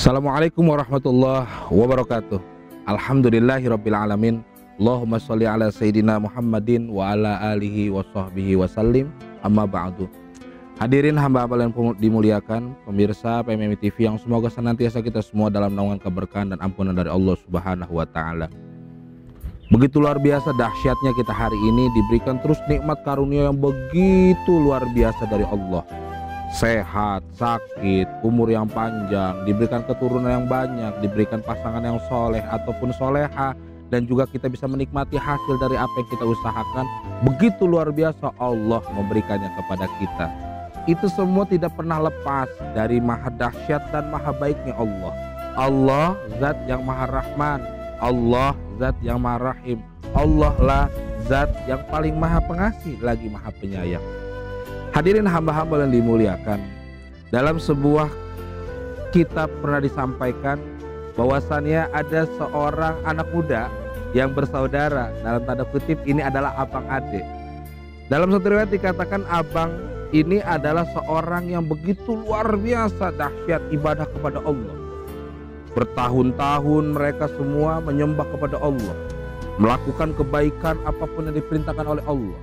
Assalamualaikum warahmatullahi wabarakatuh. Alhamdulillahirabbil alamin. Allahumma sholli ala sayyidina Muhammadin wa ala alihi wa sahbihi wasallim. Amma ba'du. Hadirin hamba-hamba yang dimuliakan, pemirsa PMMI TV yang semoga senantiasa kita semua dalam naungan keberkahan dan ampunan dari Allah Subhanahu wa taala. Begitu luar biasa dahsyatnya kita hari ini diberikan terus nikmat karunia yang begitu luar biasa dari Allah. Sehat, sakit, umur yang panjang, diberikan keturunan yang banyak, diberikan pasangan yang soleh ataupun soleha, dan juga kita bisa menikmati hasil dari apa yang kita usahakan. Begitu luar biasa Allah memberikannya kepada kita. Itu semua tidak pernah lepas dari maha dahsyat dan maha baiknya Allah. Allah zat yang maha rahman, Allah zat yang maha rahim, Allah lah zat yang paling maha pengasih lagi maha penyayang. Hadirin hamba-hamba yang dimuliakan, dalam sebuah kitab pernah disampaikan bahwasannya ada seorang anak muda yang bersaudara, dalam tanda kutip ini adalah abang adik. Dalam satu riwayat dikatakan abang ini adalah seorang yang begitu luar biasa dahsyat ibadah kepada Allah. Bertahun-tahun mereka semua menyembah kepada Allah, melakukan kebaikan apapun yang diperintahkan oleh Allah.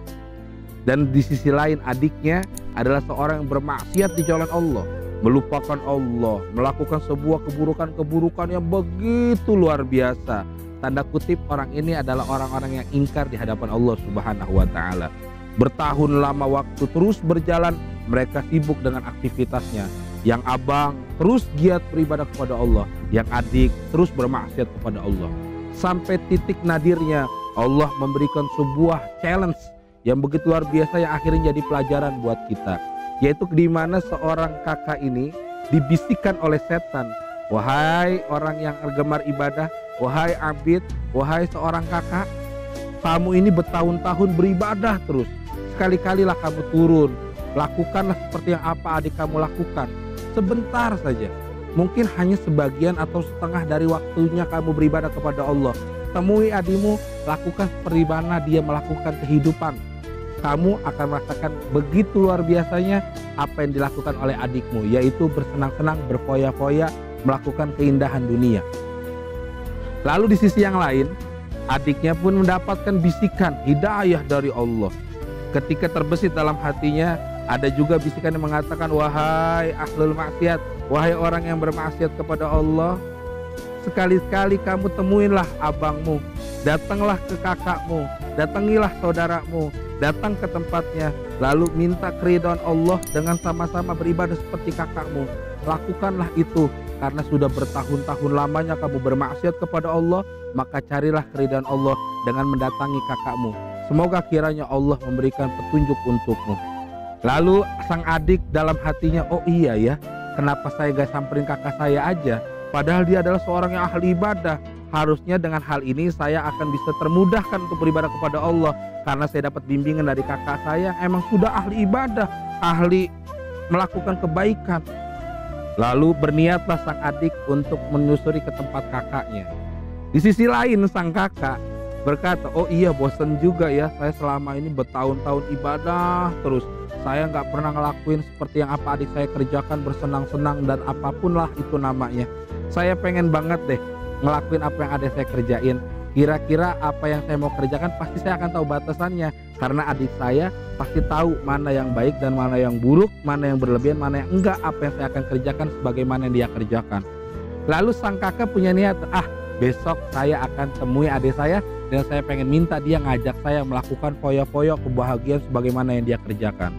Dan di sisi lain adiknya adalah seorang yang bermaksiat di jalan Allah, melupakan Allah, melakukan sebuah keburukan-keburukan yang begitu luar biasa. Tanda kutip orang ini adalah orang-orang yang ingkar di hadapan Allah Subhanahu wa taala. Bertahun lama waktu terus berjalan, mereka sibuk dengan aktivitasnya. Yang abang terus giat beribadah kepada Allah, yang adik terus bermaksiat kepada Allah. Sampai titik nadirnya Allah memberikan sebuah challenge yang begitu luar biasa yang akhirnya jadi pelajaran buat kita, yaitu di mana seorang kakak ini dibisikkan oleh setan, wahai orang yang gemar ibadah, wahai abid, wahai seorang kakak, kamu ini bertahun-tahun beribadah terus, sekali-kalilah kamu turun, lakukanlah seperti yang apa adik kamu lakukan, sebentar saja, mungkin hanya sebagian atau setengah dari waktunya kamu beribadah kepada Allah. Temui adikmu, lakukan seperti mana dia melakukan kehidupan. Kamu akan merasakan begitu luar biasanya apa yang dilakukan oleh adikmu, yaitu bersenang-senang, berfoya-foya, melakukan keindahan dunia. Lalu di sisi yang lain, adiknya pun mendapatkan bisikan hidayah dari Allah. Ketika terbesit dalam hatinya, ada juga bisikan yang mengatakan, wahai ahlul maksiat, wahai orang yang bermaksiat kepada Allah, sekali-sekali kamu temuinlah abangmu, datanglah ke kakakmu, datangilah saudaramu, datang ke tempatnya, lalu minta keridhaan Allah dengan sama-sama beribadah seperti kakakmu. Lakukanlah itu, karena sudah bertahun-tahun lamanya kamu bermaksiat kepada Allah, maka carilah keridhaan Allah dengan mendatangi kakakmu. Semoga kiranya Allah memberikan petunjuk untukmu. Lalu sang adik dalam hatinya, oh iya ya, kenapa saya gak samperin kakak saya aja, padahal dia adalah seorang yang ahli ibadah. Harusnya dengan hal ini saya akan bisa termudahkan untuk beribadah kepada Allah, karena saya dapat bimbingan dari kakak saya yang emang sudah ahli ibadah, ahli melakukan kebaikan. Lalu berniatlah sang adik untuk menyusuri ke tempat kakaknya. Di sisi lain sang kakak berkata, oh iya bosen juga ya, saya selama ini bertahun-tahun ibadah terus, saya nggak pernah ngelakuin seperti yang apa adik saya kerjakan, bersenang-senang dan apapun lah itu namanya. Saya pengen banget deh ngelakuin apa yang adik saya kerjain. Kira-kira apa yang saya mau kerjakan pasti saya akan tahu batasannya, karena adik saya pasti tahu mana yang baik dan mana yang buruk, mana yang berlebihan, mana yang enggak, apa yang saya akan kerjakan sebagaimana yang dia kerjakan. Lalu sang kakak punya niat, besok saya akan temui adik saya dan saya pengen minta dia ngajak saya melakukan foya-foya kebahagiaan sebagaimana yang dia kerjakan.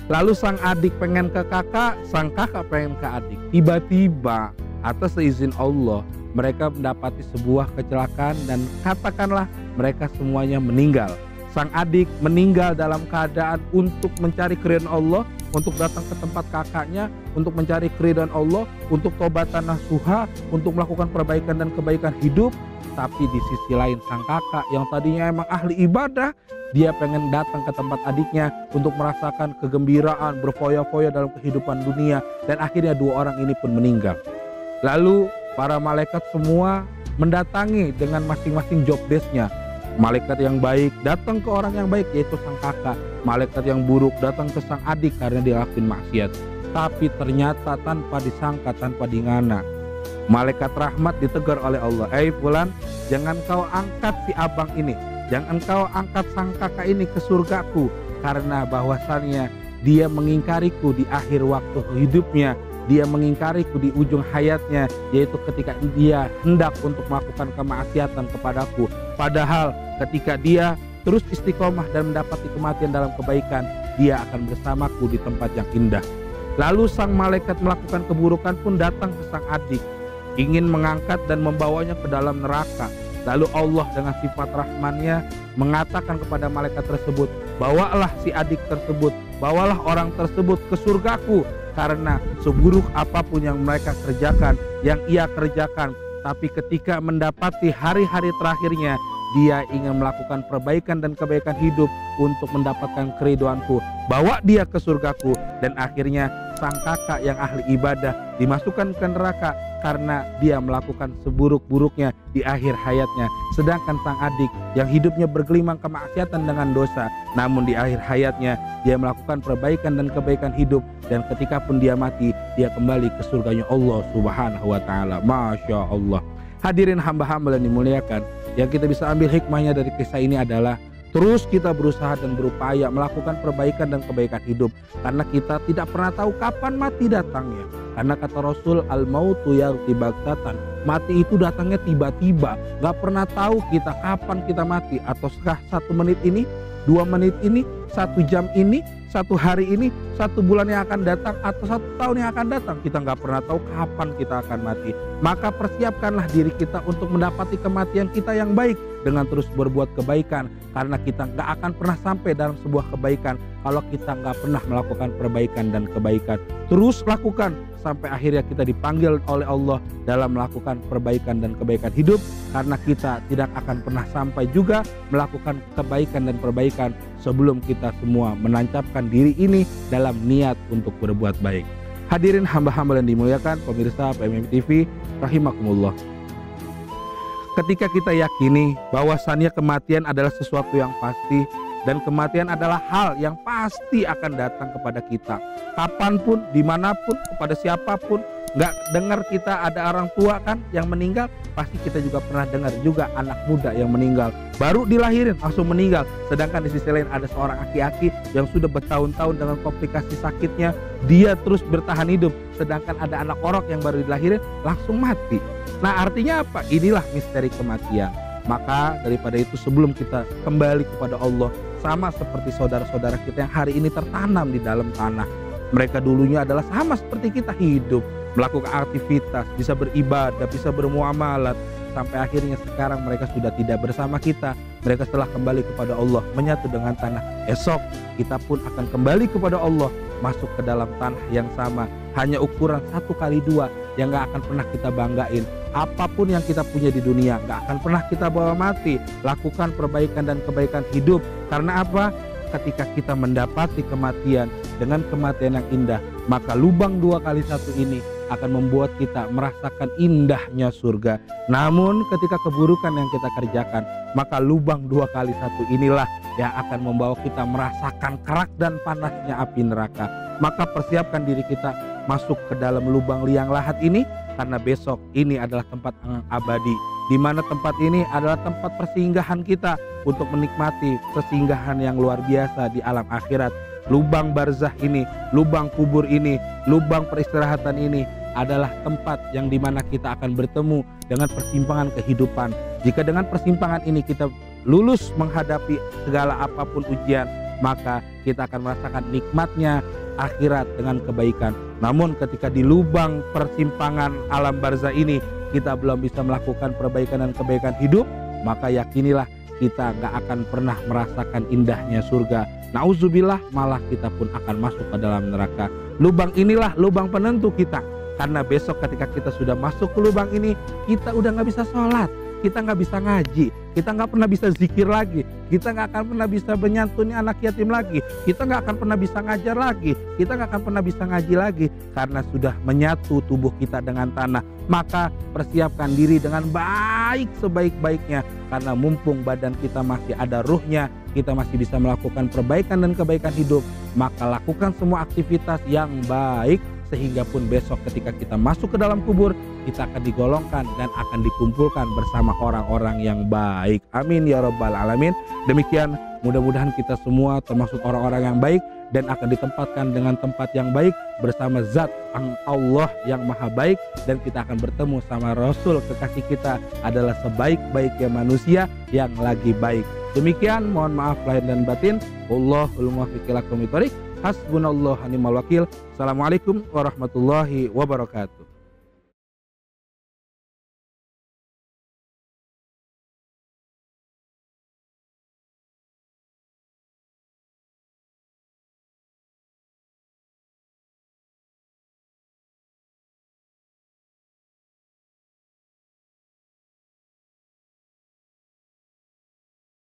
Lalu sang adik pengen ke kakak, sang kakak pengen ke adik. Tiba-tiba atas seizin Allah mereka mendapati sebuah kecelakaan dan katakanlah mereka semuanya meninggal. Sang adik meninggal dalam keadaan untuk mencari keridhaan Allah, untuk datang ke tempat kakaknya, untuk mencari keridhaan Allah, untuk tobatan nasuha, untuk melakukan perbaikan dan kebaikan hidup. Tapi di sisi lain sang kakak yang tadinya emang ahli ibadah, dia pengen datang ke tempat adiknya untuk merasakan kegembiraan, berfoya-foya dalam kehidupan dunia, dan akhirnya dua orang ini pun meninggal. Lalu para malaikat semua mendatangi dengan masing-masing job desk-nya. Malaikat yang baik datang ke orang yang baik, yaitu sang kakak. Malaikat yang buruk datang ke sang adik karena dia lakuin maksiat. Tapi ternyata tanpa disangka, tanpa dingana, Malaikat rahmat ditegur oleh Allah, fulan, jangan kau angkat si abang ini, jangan kau angkat sang kakak ini ke surgaku, karena bahwasannya dia mengingkariku di akhir waktu hidupnya, dia mengingkariku di ujung hayatnya, yaitu ketika dia hendak untuk melakukan kemaksiatan kepadaku. Padahal ketika dia terus istiqomah dan mendapati kematian dalam kebaikan, dia akan bersamaku di tempat yang indah. Lalu sang malaikat melakukan keburukan pun datang ke sang adik, ingin mengangkat dan membawanya ke dalam neraka. Lalu Allah dengan sifat rahmannya mengatakan kepada malaikat tersebut, bawalah si adik tersebut, bawalah orang tersebut ke surgaku, karena seburuk apapun yang mereka kerjakan, yang ia kerjakan, tapi ketika mendapati hari-hari terakhirnya, dia ingin melakukan perbaikan dan kebaikan hidup untuk mendapatkan keridhoanku, bawa dia ke surgaku. Dan akhirnya sang kakak yang ahli ibadah dimasukkan ke neraka karena dia melakukan seburuk-buruknya di akhir hayatnya. Sedangkan sang adik yang hidupnya bergelimang kemaksiatan dengan dosa, namun di akhir hayatnya dia melakukan perbaikan dan kebaikan hidup, dan ketika pun dia mati, dia kembali ke surganya Allah Subhanahu wa taala. Masya Allah. Hadirin hamba-hamba yang dimuliakan, yang kita bisa ambil hikmahnya dari kisah ini adalah terus kita berusaha dan berupaya melakukan perbaikan dan kebaikan hidup, karena kita tidak pernah tahu kapan mati datangnya. Karena kata Rasul, al-mautu ya'ti baghtatan, mati itu datangnya tiba-tiba, gak pernah tahu kita kapan kita mati. Ataukah 1 menit ini, 2 menit ini, 1 jam ini, 1 hari ini, 1 bulan yang akan datang, atau 1 tahun yang akan datang. Kita nggak pernah tahu kapan kita akan mati. Maka persiapkanlah diri kita untuk mendapati kematian kita yang baik dengan terus berbuat kebaikan, karena kita nggak akan pernah sampai dalam sebuah kebaikan kalau kita nggak pernah melakukan perbaikan dan kebaikan. Terus lakukan sampai akhirnya kita dipanggil oleh Allah dalam melakukan perbaikan dan kebaikan hidup, karena kita tidak akan pernah sampai juga melakukan kebaikan dan perbaikan sebelum kita semua menancapkan diri ini dalam niat untuk berbuat baik. Hadirin hamba-hamba yang dimuliakan pemirsa PMM TV rahimakumullah. Ketika kita yakini bahwasannya kematian adalah sesuatu yang pasti, dan kematian adalah hal yang pasti akan datang kepada kita, kapanpun, dimanapun, kepada siapapun. Nggak dengar kita ada orang tua kan yang meninggal, pasti kita juga pernah dengar juga anak muda yang meninggal, baru dilahirin langsung meninggal. Sedangkan di sisi lain ada seorang aki-aki yang sudah bertahun-tahun dengan komplikasi sakitnya, dia terus bertahan hidup. Sedangkan ada anak orok yang baru dilahirin langsung mati. Nah, artinya apa? Inilah misteri kematian. Maka daripada itu, sebelum kita kembali kepada Allah, sama seperti saudara-saudara kita yang hari ini tertanam di dalam tanah, mereka dulunya adalah sama seperti kita, hidup, melakukan aktivitas, bisa beribadah, bisa bermuamalat, sampai akhirnya sekarang mereka sudah tidak bersama kita. Mereka telah kembali kepada Allah, menyatu dengan tanah. Esok kita pun akan kembali kepada Allah, masuk ke dalam tanah yang sama, hanya ukuran 1x2 yang gak akan pernah kita banggain. Apapun yang kita punya di dunia gak akan pernah kita bawa mati. Lakukan perbaikan dan kebaikan hidup. Karena apa? Ketika kita mendapati kematian dengan kematian yang indah, maka lubang 2x1 ini akan membuat kita merasakan indahnya surga. Namun ketika keburukan yang kita kerjakan, maka lubang 2x1 inilah yang akan membawa kita merasakan kerak dan panasnya api neraka. Maka persiapkan diri kita masuk ke dalam lubang liang lahat ini, karena besok ini adalah tempat yang abadi, di mana tempat ini adalah tempat persinggahan kita untuk menikmati persinggahan yang luar biasa di alam akhirat. Lubang barzah ini, lubang kubur ini, lubang peristirahatan ini adalah tempat yang dimana kita akan bertemu dengan persimpangan kehidupan. Jika dengan persimpangan ini kita lulus menghadapi segala apapun ujian, maka kita akan merasakan nikmatnya akhirat dengan kebaikan. Namun ketika di lubang persimpangan alam barzah ini kita belum bisa melakukan perbaikan dan kebaikan hidup, maka yakinilah kita gak akan pernah merasakan indahnya surga. Nauzubillah, malah kita pun akan masuk ke dalam neraka. Lubang inilah lubang penentu kita, karena besok ketika kita sudah masuk ke lubang ini, kita udah gak bisa sholat, kita nggak bisa ngaji, kita nggak pernah bisa zikir lagi, kita nggak akan pernah bisa menyantuni anak yatim lagi, kita nggak akan pernah bisa ngajar lagi, kita nggak akan pernah bisa ngaji lagi, karena sudah menyatu tubuh kita dengan tanah. Maka persiapkan diri dengan baik sebaik-baiknya, karena mumpung badan kita masih ada ruhnya, kita masih bisa melakukan perbaikan dan kebaikan hidup. Maka lakukan semua aktivitas yang baik, sehingga pun besok ketika kita masuk ke dalam kubur, kita akan digolongkan dan akan dikumpulkan bersama orang-orang yang baik. Amin ya rabbal alamin. Demikian, mudah-mudahan kita semua termasuk orang-orang yang baik dan akan ditempatkan dengan tempat yang baik bersama zat Allah yang maha baik, dan kita akan bertemu sama Rasul kekasih kita adalah sebaik-baiknya manusia yang lagi baik. Demikian, mohon maaf lahir dan batin. Wallahul muwaffiq ila aqwamit thoriq. Hasbunallahu wa ni'mal wakil. Assalamualaikum warahmatullahi wabarakatuh.